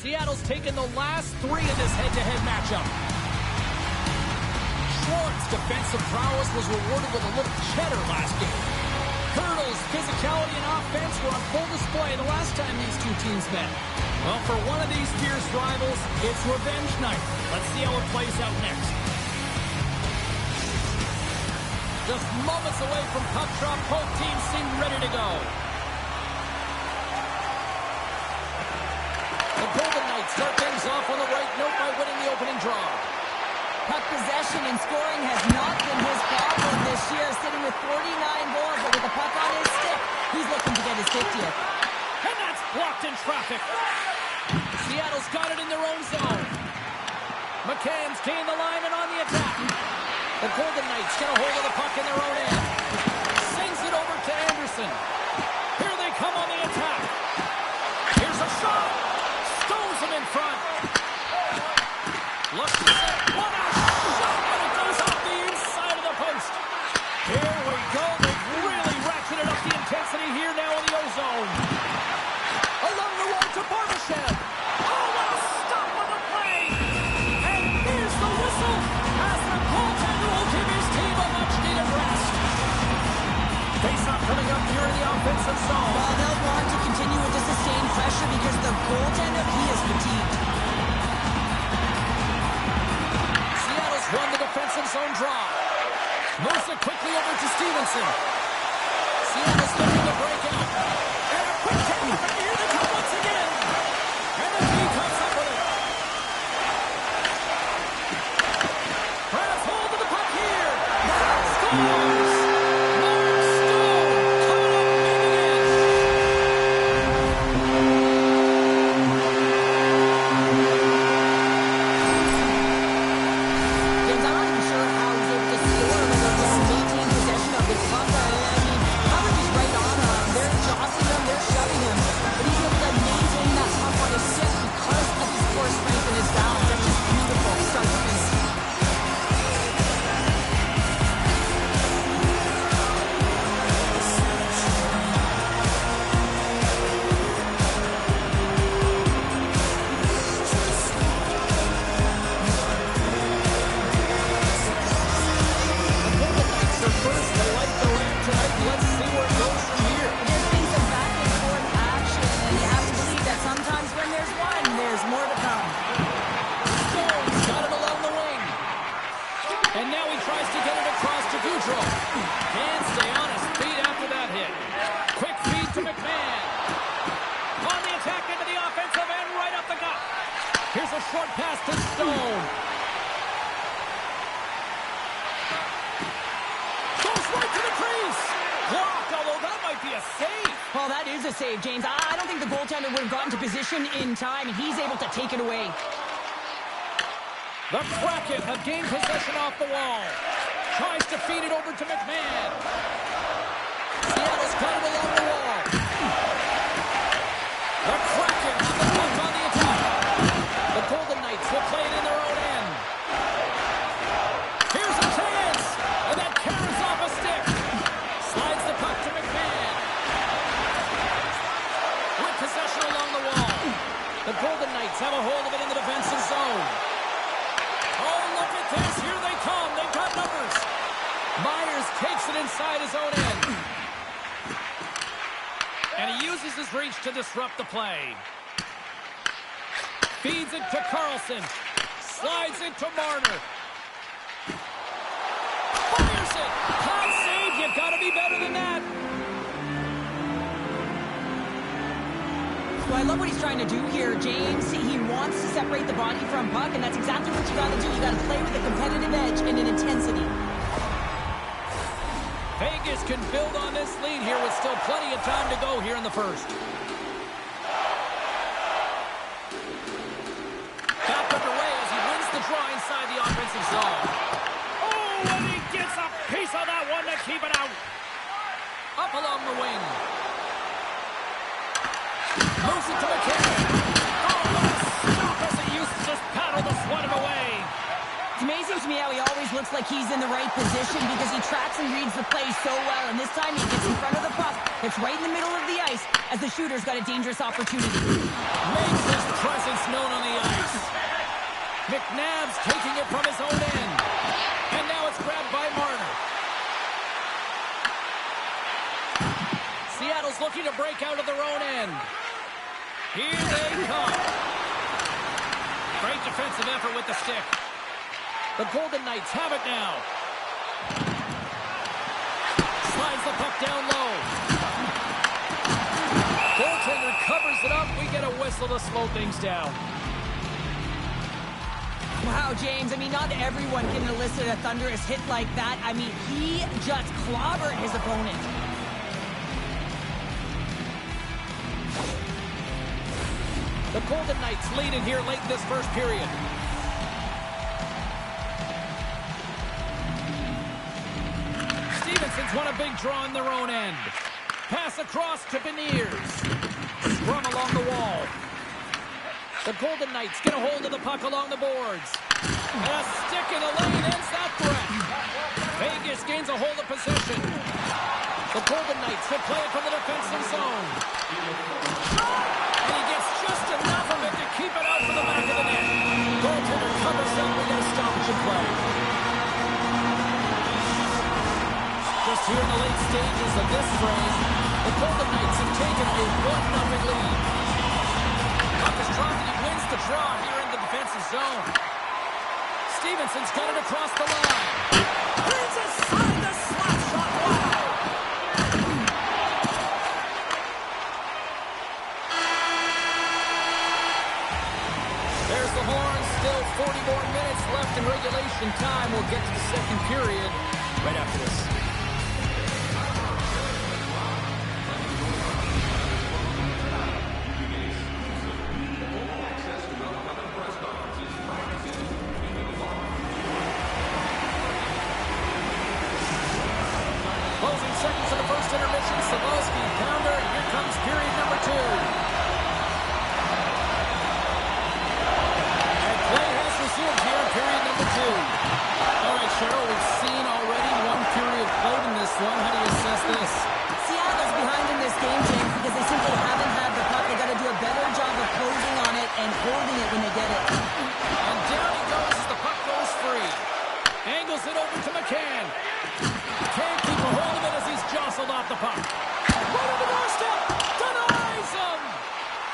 Seattle's taken the last 3 in this head-to-head matchup. Schwartz's defensive prowess was rewarded with a little cheddar last game. Hurdle's physicality and offense were on full display the last time these two teams met. Well, for one of these fierce rivals, it's revenge night. Let's see how it plays out next. Just moments away from puck drop, both teams seem ready to go. The Golden Knights start things off on the right note by winning the opening draw. Puck possession and scoring has not been his problem this year, sitting with 49 goals, but with the puck on his stick, he's looking to get his 50th. And that's blocked in traffic. Seattle's got it in their own zone. McCann's gained the line and on the attack. The Golden Knights get a hold of the puck in their own end. Sings it over to Anderson. Here they come on the attack. Here's a shot. Stones him in front. Looks to set. What a shot, but it goes off the inside of the post. Here we go. They've really ratcheted up the intensity here now in the O-zone. Along the wall to Barbashev. Oh, what a stop on the play. And here's the whistle as the goaltender will give his team a much-needed rest. Face-off coming up here in the offensive zone. Well, they'll want to continue with the sustained pressure because the goaltender, he is fatigued. Won the defensive zone draw. Moves it quickly over to Stevenson. Seattle's looking to break out. And a quick take-up, and here they come once again. And the team comes up with it. Grabs hold of the puck here. Scores! Mark Stone coming up big again. Can't stay on his feet after that hit. Quick feed to McMahon. On the attack into the offensive end, right up the gut. Here's a short pass to Stone. Goes right to the crease. Blocked, although that might be a save. Well, that is a save, James. I don't think the goaltender would have gotten to position in time, and he's able to take it away. The Kraken have gained possession off the wall. Tries to feed it over to McMahon. Seattle's got it along the wall. The Kraken have the puck on the attack. The Golden Knights will play it in their own end. Here's a chance. And that carries off a stick. Slides the puck to McMahon. With possession along the wall. The Golden Knights have a hold of it in the defensive zone. Oh, look at this. Here they come. They've got numbers. Myers takes it inside his own end. And he uses his reach to disrupt the play. Feeds it to Carlson. Slides it to Marner. Fires it. High save. You've got to be better than that. Well, I love what he's trying to do here, James. He wants to separate the body from puck, and that's exactly what you got to do. You got to play with a competitive edge and an intensity. Vegas can build on this lead here with still plenty of time to go here in the first. Back underway as he wins the draw inside the offensive zone. Oh, and he gets a piece of that one to keep it out. Up along the wing. Moves it to McCann. Oh, what a stop as he used to just paddle the sweat away. It's amazing to me how he always looks like he's in the right position because he tracks and reads the play so well, and this time he gets in front of the puck It's right in the middle of the ice as the shooter's got a dangerous opportunity. Makes his presence known on the ice. McNabb's taking it from his own end. And now it's grabbed by Marner. Seattle's looking to break out of their own end. Here they come. Great defensive effort with the stick. The Golden Knights have it now. Slides the puck down low. Goaltender covers it up. We get a whistle to slow things down. Wow, James, I mean, not everyone can elicit a thunderous hit like that. I mean, he just clobbered his opponent. The Golden Knights lead it here late in this first period. Stevenson's won a big draw in their own end. Pass across to Beniers. Scrum along the wall. The Golden Knights get a hold of the puck along the boards. And a stick in the lane ends that threat. Vegas gains a hold of possession. The Golden Knights will play it from the defensive zone. And he gets just enough of it to keep it out for the back of the net. Goaltender covers up. We get a stoppage in play. Just here in the late stages of this frame, the Golden Knights have taken a 1-0 lead. Puck is dropped and he wins the draw here in the defensive zone. Stevenson's got it across the line. Brings aside the slap shot. Wow! There's the horn. Still 40 more minutes left in regulation time. We'll get to the second period right after this. Closing seconds of the first intermission. Savolsky, pounder, and here comes period number 2. And play has resumed here in period number 2. All right, Cheryl, we've seen already one period played in this one. How do you assess this? Seattle's behind in this game, James, because they simply haven't had the puck. They got to do a better job of closing on it and holding it when they get it. And down he goes as the puck goes free. Angles it over to McCann. Can't keep a hold of it as he's jostled off the puck. Right on the doorstep. Denies him.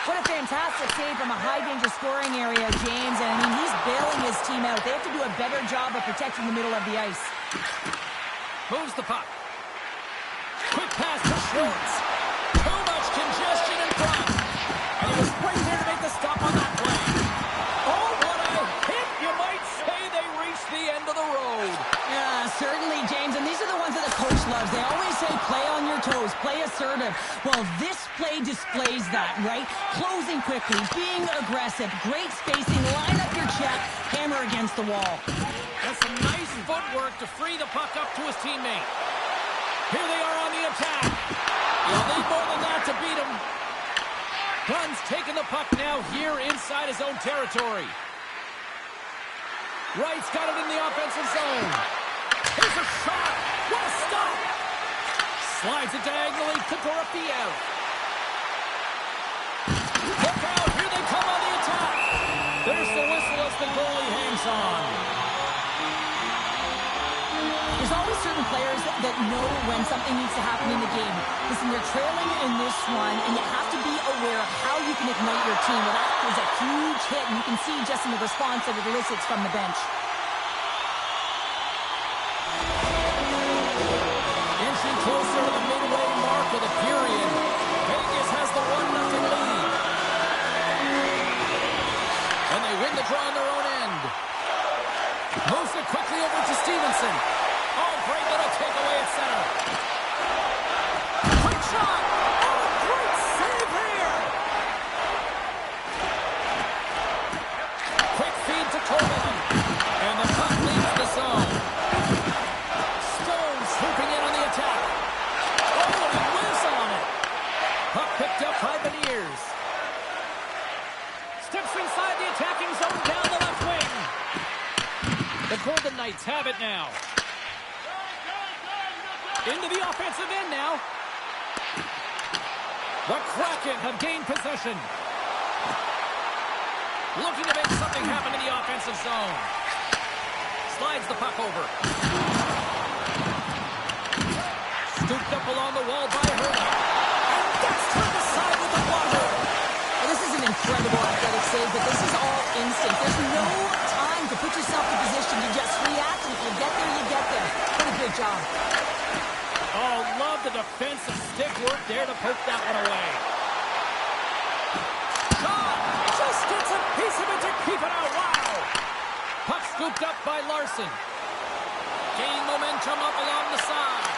What a fantastic save from a high-danger scoring area, James. And, I mean, he's bailing his team out. They have to do a better job of protecting the middle of the ice. Moves the puck. Quick pass to Schwartz. Too much congestion in front. And he was right there to make the stop on that play. Oh, what a hit. You might say they reached the end of the road. Yeah, certainly, James. And these are the ones that the coach loves. They always say, play on your toes, play assertive. Well, this play displays that, right? Closing quickly, being aggressive, great spacing, line up your check, hammer against the wall. That's some nice footwork to free the puck up to his teammate. Here they are on the attack. He'll need more than that to beat him. Gunn's taking the puck now here inside his own territory. Wright's got it in the offensive zone. Here's a shot. What a stop. Slides it diagonally to Dorofiev. Look out. Here they come on the attack. There's the whistle as the goalie hangs on. There's always certain players that know when something needs to happen in the game. Listen, they're trailing in this one, and you have to be aware of how you can ignite your team. Well, that is a huge hit, and you can see just in the response that it elicits from the bench. Inching closer to the midway mark of the period. Vegas has the 1-0 lead. And they win the draw on their own end. Moves it quickly over to Stevenson. Oh, great little takeaway at center. Quick shot. Oh, great save here. Quick feed to Coleman. And the puck leaves the zone. Stone swooping in on the attack. Oh, and he whiffs on it. Puck picked up by Beniers. Steps inside the attacking zone down the left wing. The Golden Knights have it now. Into the offensive end now. The Kraken have gained possession. Looking to make something happen in the offensive zone. Slides the puck over. Scooped up along the wall by Herta. And that's turned aside with the blocker. Well, this is an incredible athletic save, but this is all instinct. There's no time to put yourself in position to just react. And if you get there, you get there. What a great job. Oh, love the defensive stick work there to poke that one away. Shot! Just gets a piece of it to keep it out. Wow! Puck scooped up by Larson. Gaining momentum up along the side.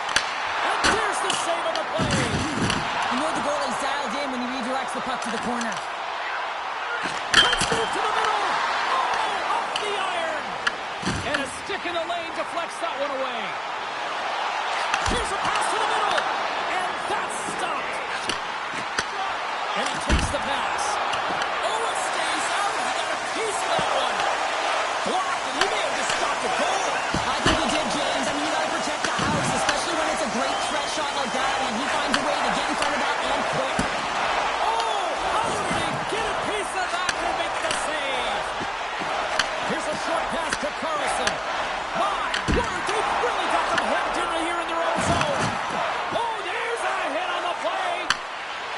And there's the save on the play. You know the goalie's dialed in when he redirects the puck to the corner. Let's move to the middle. Oh, off the iron. And a stick in the lane deflects that one away. Here's a pass to the middle. And that's stopped. And he takes the pass. Oh, it stays out. He got a piece of that one. Blocked, and he may have just stopped the goal. I think he did, James. I mean, you got to protect the house, especially when it's a great threat shot like that, and he finds a way to get in front of that and quick. Oh, how did he get a piece of that to make the save? Here's a short pass to Carlson. My word, they've really got them hemmed in here in their own zone. Oh, there's a hit on the play.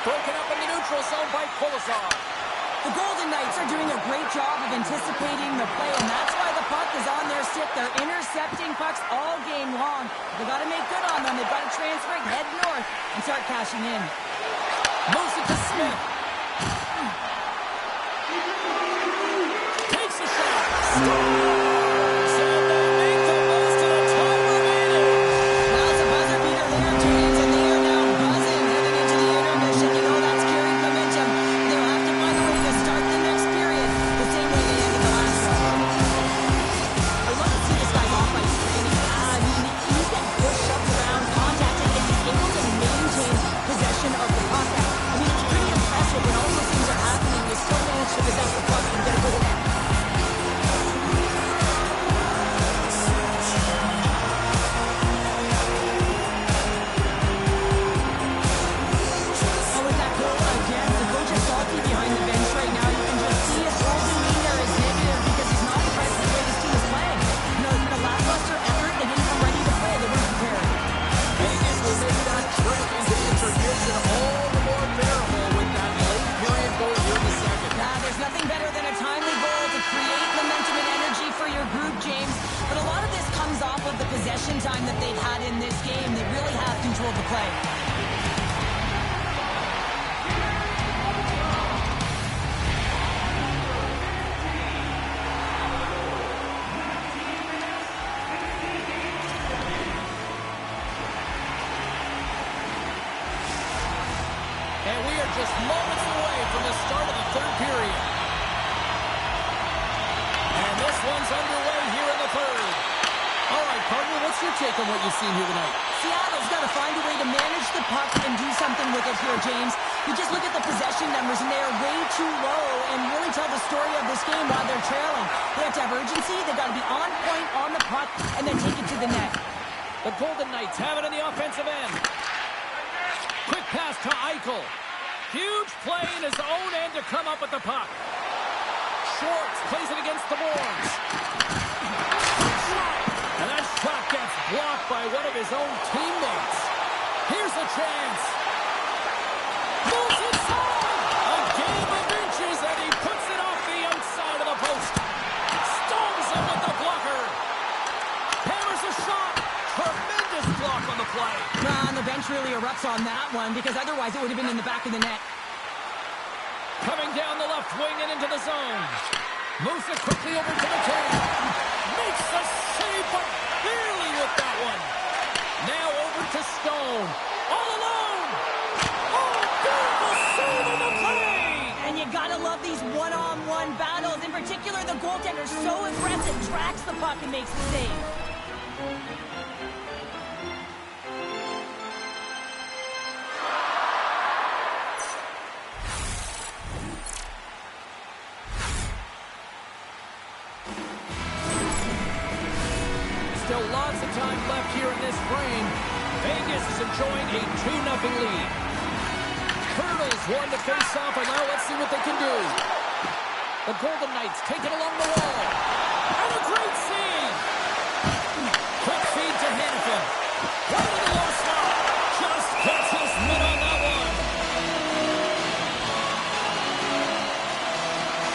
Broken up in the neutral zone by Kolosov. The Golden Knights are doing a great job of anticipating the play, and that's why the puck is on their stick. They're intercepting pucks all game long. They've got to make good on them. They've got to transfer it, head north, and start cashing in. Moves it to Smith. Takes a shot. Scores! And they make the most of the time remaining. Well, it's a buzzer beater there, James, and they are now buzzing heading into the intermission. You know that's carried momentum. They'll have to find a way to start the next period the same way they ended the last one. I love to see this guy's off-ice training. I mean, he's getting pushed, shoved around, contacted, and he's able to maintain possession of the puck. I mean, it's pretty impressive when all those things are happening. You still manage to possess the puck and get a goal. Oh, with that goal again, the coach is salty behind the bench right now. You can just see his whole demeanor is negative because he's not impressed with the way this team is playing. You know, it's been a lackluster effort. They didn't come ready to play. They weren't prepared. Vegas will make that trek into intermission all the more bearable with that late period goal here in the second. There's nothing better than a timely goal to create momentum and energy for your group, James. But a lot of this comes off of the possession time that they've had in this game. They really have controlled the play. And we are just moments away from the start of the third period. And this one's underway here in the third. All right, partner, what's your take on what you've seen here tonight? Seattle's got to find a way to manage the puck and do something with it here, James. You just look at the possession numbers, and they are way too low and really tell the story of this game while they're trailing. They have to have urgency. They've got to be on point on the puck and then take it to the net. The Golden Knights have it in the offensive end. Quick pass to Eichel. Huge play in his own end to come up with the puck. Schwartz plays it against the boards. And that shot gets blocked by one of his own teammates. Here's a chance. Moves inside. A game of inches, and he puts it off the outside of the post. Stones him with the blocker. Hammers a shot. Tremendous block on the play. And the bench really erupts on that one because otherwise it would have been in the back of the net. Coming down the left wing and into the zone. Moves it quickly over to the table. Makes the save, but barely with that one. Now over to Stone. All alone. Oh, beautiful save on the play. And you gotta love these one-on-one battles. In particular, the goaltender so aggressive, tracks the puck and makes the save. Still lots of time left here in this frame. Vegas is enjoying a 2-0 lead. Hurdles won the face-off, and now let's see what they can do. The Golden Knights take it along the wall. And a great save! Quick feed to Hannafin. Right in the low slot. Just gets his mitt on that one.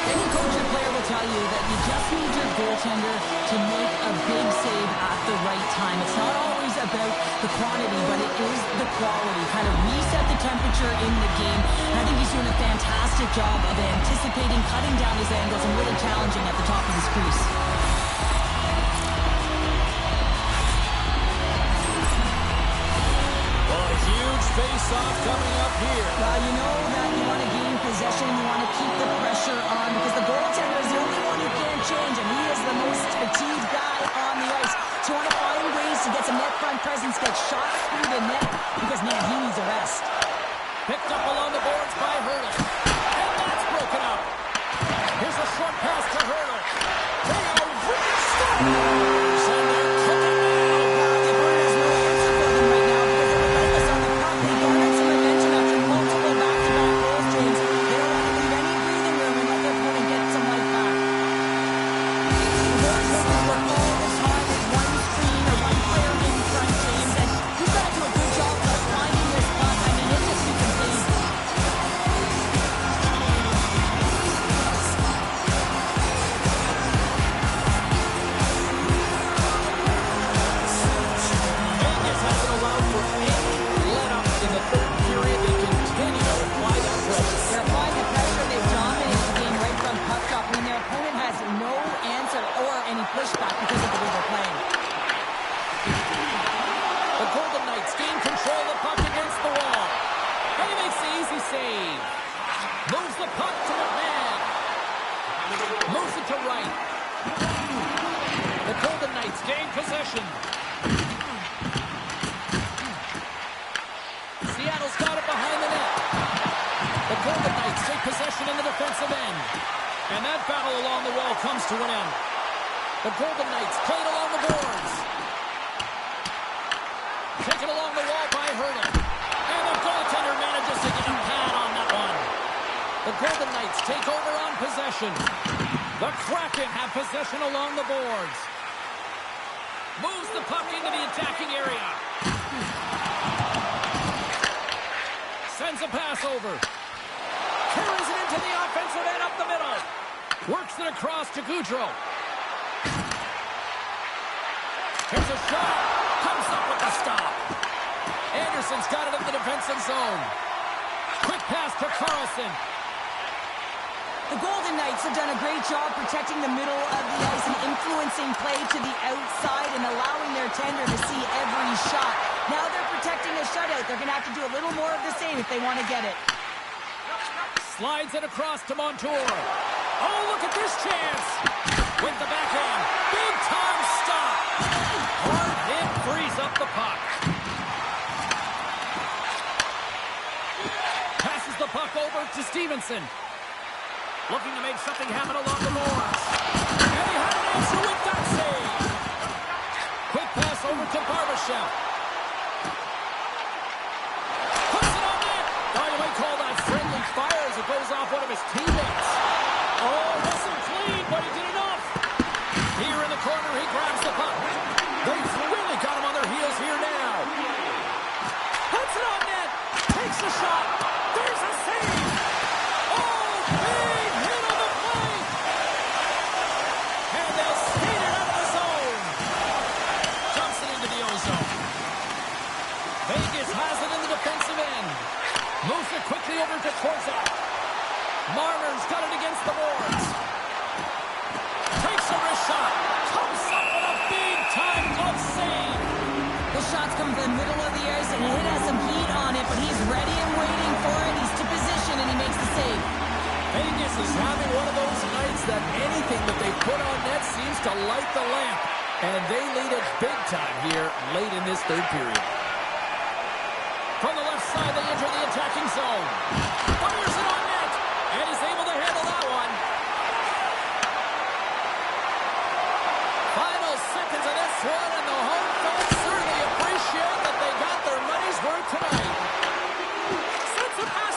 Any coach or player will tell you that you just need your goaltender to make a big save at the right time. It's not always about the quantity, but it is the quality. Kind of reset the temperature in the game. And I think he's doing a fantastic job of anticipating, cutting down his angles, and really challenging at the top of his crease. Face-off coming up here. Well, you know that you want to gain possession, you want to keep the pressure on, because the goaltender is the only one who can't change, and he is the most fatigued guy on the ice. So you want to find ways to get some net front presence, get shots through the net, because, man, he needs a rest. Picked up along the boards by Hurdle. And that's broken up. Here's a short pass to Hurdle. They are really stuck. The Golden Knights played along the boards. Taken along the wall by Hurdle. And the goaltender manages to get a pad on that one. The Golden Knights take over on possession. The Kraken have possession along the boards. Moves the puck into the attacking area. Sends a pass over. Carries it into the offensive end up the middle. Works it across to Gaudreau. Here's a shot. Comes up with the stop. Anderson's got it in the defensive zone. Quick pass to Carlson. The Golden Knights have done a great job protecting the middle of the ice and influencing play to the outside and allowing their tender to see every shot. Now they're protecting a shutout. They're going to have to do a little more of the same if they want to get it. Slides it across to Montour. Oh, look at this chance. With the backhand. Big time stop. Hard hit frees up the puck. Passes the puck over to Stevenson. Looking to make something happen along the boards. And he had an answer with that save. Quick pass over to Barbashev. Puts it on net. Oh, you might call that friendly fire as it goes off one of his teammates. Oh, wasn't clean, but he did enough. Here in the corner, he grabs the puck. They've really got him on their heels here now. Puts it on net. Takes a shot. There's a save. Oh, big hit on the play. And they'll skate it out of the zone. Jumps it into the O-zone. Vegas has it in the defensive end. Moves it quickly over to Korczak. Marner's got it against the boards. Takes a wrist shot. Comes up with a big-time glove save. The shot's come from the middle of the ice, and it has some heat on it, but he's ready and waiting for it. He's to position, and he makes the save. Vegas is having one of those nights that anything that they put on net seems to light the lamp. And they lead it big time here late in this third period. From the left side, they enter the attacking zone. Fires it on net, and is able to handle that one. Final seconds of this one, and the home fans certainly appreciate that they got their money's worth tonight. Sends a pass